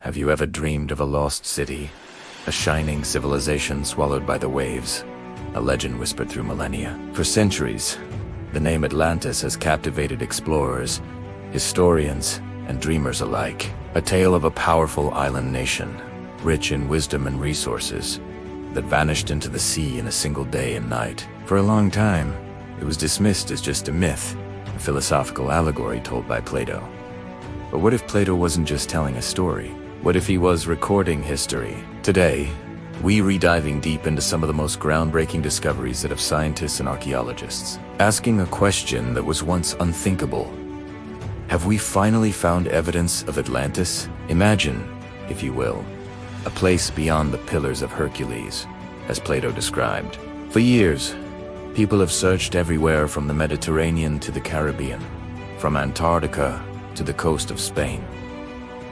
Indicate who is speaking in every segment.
Speaker 1: Have you ever dreamed of a lost city? A shining civilization swallowed by the waves? A legend whispered through millennia. For centuries, the name Atlantis has captivated explorers, historians, and dreamers alike. A tale of a powerful island nation, rich in wisdom and resources, that vanished into the sea in a single day and night. For a long time, it was dismissed as just a myth, a philosophical allegory told by Plato. But what if Plato wasn't just telling a story? What if he was recording history? Today, we're diving deep into some of the most groundbreaking discoveries that of scientists and archaeologists, asking a question that was once unthinkable. Have we finally found evidence of Atlantis? Imagine, if you will, a place beyond the Pillars of Hercules, as Plato described. For years, people have searched everywhere from the Mediterranean to the Caribbean, from Antarctica to the coast of Spain.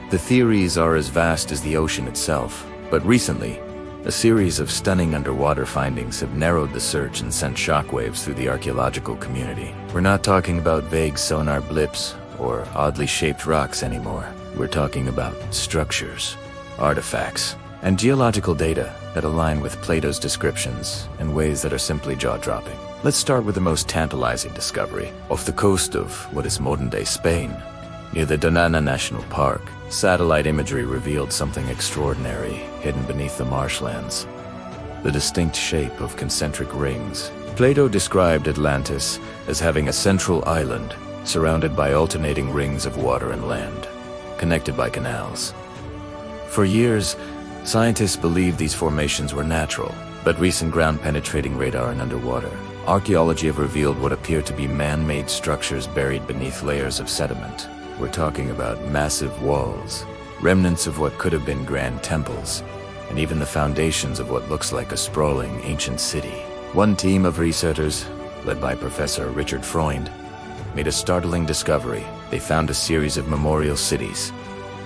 Speaker 1: The theories are as vast as the ocean itself, but recently, a series of stunning underwater findings have narrowed the search and sent shockwaves through the archaeological community. We're not talking about vague sonar blips or oddly shaped rocks anymore. We're talking about structures, artifacts, and geological data that align with Plato's descriptions in ways that are simply jaw-dropping. Let's start with the most tantalizing discovery. Off the coast of what is modern-day Spain, near the Donana National Park, satellite imagery revealed something extraordinary hidden beneath the marshlands. The distinct shape of concentric rings. Plato described Atlantis as having a central island surrounded by alternating rings of water and land, connected by canals. For years, scientists believed these formations were natural, but recent ground-penetrating radar and underwater archaeology have revealed what appear to be man-made structures buried beneath layers of sediment. We're talking about massive walls, remnants of what could have been grand temples, and even the foundations of what looks like a sprawling ancient city. One team of researchers, led by Professor Richard Freund, made a startling discovery. They found a series of memorial cities,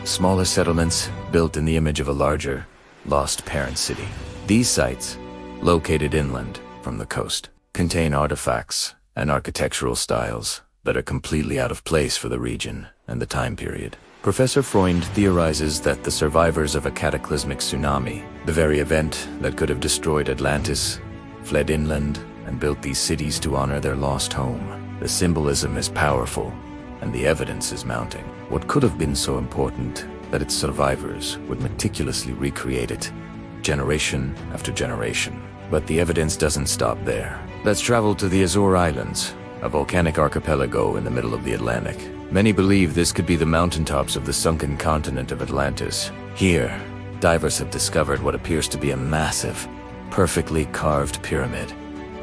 Speaker 1: smaller settlements built in the image of a larger, lost parent city. These sites, located inland from the coast, contain artifacts and architectural styles that are completely out of place for the region and the time period. Professor Freund theorizes that the survivors of a cataclysmic tsunami, the very event that could have destroyed Atlantis, fled inland and built these cities to honor their lost home. The symbolism is powerful, and the evidence is mounting. What could have been so important that its survivors would meticulously recreate it, generation after generation. But the evidence doesn't stop there. Let's travel to the Azore Islands, a volcanic archipelago in the middle of the Atlantic. Many believe this could be the mountaintops of the sunken continent of Atlantis. Here, divers have discovered what appears to be a massive, perfectly carved pyramid,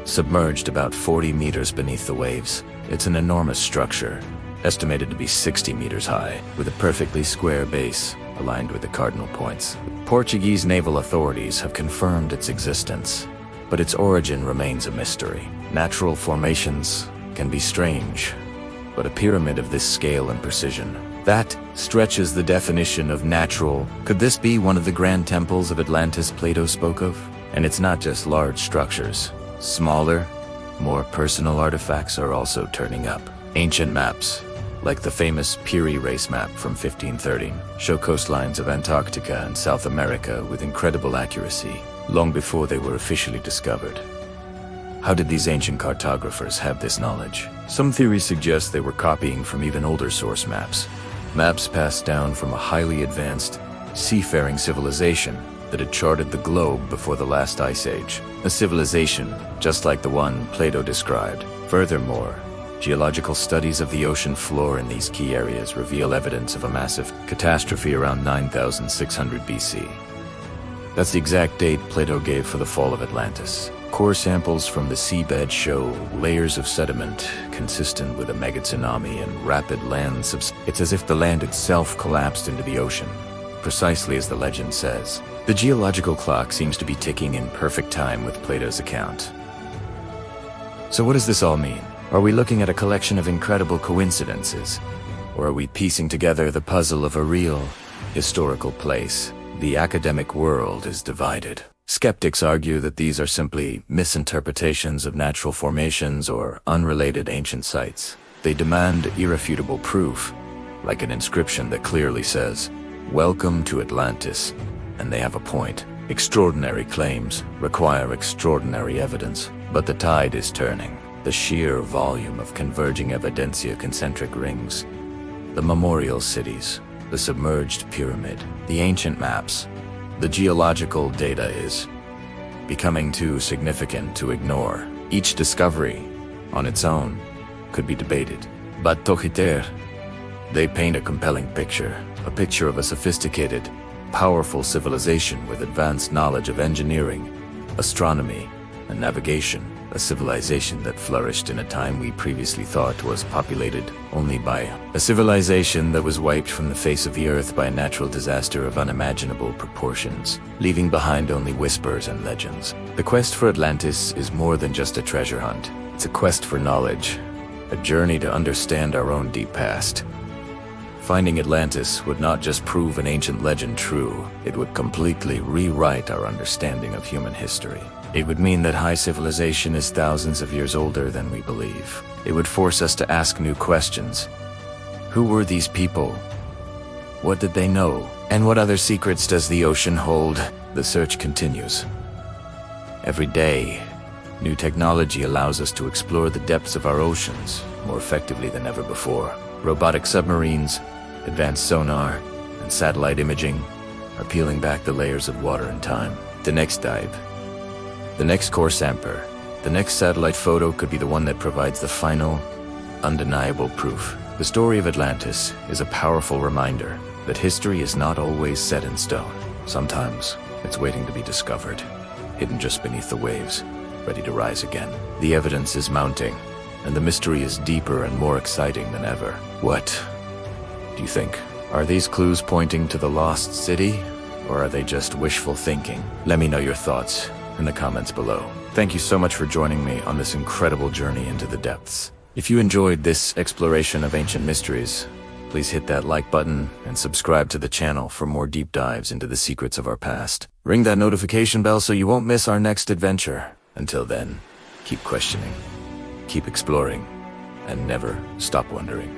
Speaker 1: submerged about 40 meters beneath the waves. It's an enormous structure, estimated to be 60 meters high, with a perfectly square base aligned with the cardinal points. Portuguese naval authorities have confirmed its existence, but its origin remains a mystery. Natural formations can be strange, but a pyramid of this scale and precision, that stretches the definition of natural. Could this be one of the grand temples of Atlantis Plato spoke of? And it's not just large structures. Smaller, more personal artifacts are also turning up. Ancient maps, like the famous Piri race map from 1513, show coastlines of Antarctica and South America with incredible accuracy, long before they were officially discovered. How did these ancient cartographers have this knowledge? Some theories suggest they were copying from even older source maps. Maps passed down from a highly advanced, seafaring civilization that had charted the globe before the last ice age. A civilization just like the one Plato described. Furthermore, geological studies of the ocean floor in these key areas reveal evidence of a massive catastrophe around 9600 BC. That's the exact date Plato gave for the fall of Atlantis. Core samples from the seabed show layers of sediment consistent with a mega tsunami and rapid land It's as if the land itself collapsed into the ocean, precisely as the legend says. The geological clock seems to be ticking in perfect time with Plato's account. So what does this all mean? Are we looking at a collection of incredible coincidences? Or are we piecing together the puzzle of a real, historical place? The academic world is divided. Skeptics argue that these are simply misinterpretations of natural formations or unrelated ancient sites. They demand irrefutable proof, like an inscription that clearly says, Welcome to Atlantis. And they have a point. Extraordinary claims require extraordinary evidence. But the tide is turning. The sheer volume of converging evidencia concentric rings. The memorial cities. The submerged pyramid. The ancient maps. The geological data is becoming too significant to ignore. Each discovery, on its own, could be debated. But Tojiter, they paint a compelling picture. A picture of a sophisticated, powerful civilization with advanced knowledge of engineering, astronomy, and navigation. A civilization that flourished in a time we previously thought was populated only by a civilization that was wiped from the face of the earth by a natural disaster of unimaginable proportions, leaving behind only whispers and legends. The quest for Atlantis is more than just a treasure hunt. It's a quest for knowledge, a journey to understand our own deep past. Finding Atlantis would not just prove an ancient legend true, it would completely rewrite our understanding of human history. It would mean that high civilization is thousands of years older than we believe. It would force us to ask new questions. Who were these people? What did they know? And what other secrets does the ocean hold? The search continues. Every day, new technology allows us to explore the depths of our oceans more effectively than ever before. Robotic submarines, advanced sonar, and satellite imaging are peeling back the layers of water and time. The next dive, the next core samper, the next satellite photo could be the one that provides the final, undeniable proof. The story of Atlantis is a powerful reminder that history is not always set in stone. Sometimes it's waiting to be discovered, hidden just beneath the waves, ready to rise again. The evidence is mounting, and the mystery is deeper and more exciting than ever. What do you think? Are these clues pointing to the lost city, or are they just wishful thinking? Let me know your thoughts in the comments below. Thank you so much for joining me on this incredible journey into the depths. If you enjoyed this exploration of ancient mysteries, please hit that like button and subscribe to the channel for more deep dives into the secrets of our past. Ring that notification bell so you won't miss our next adventure. Until then, keep questioning, keep exploring, and never stop wondering.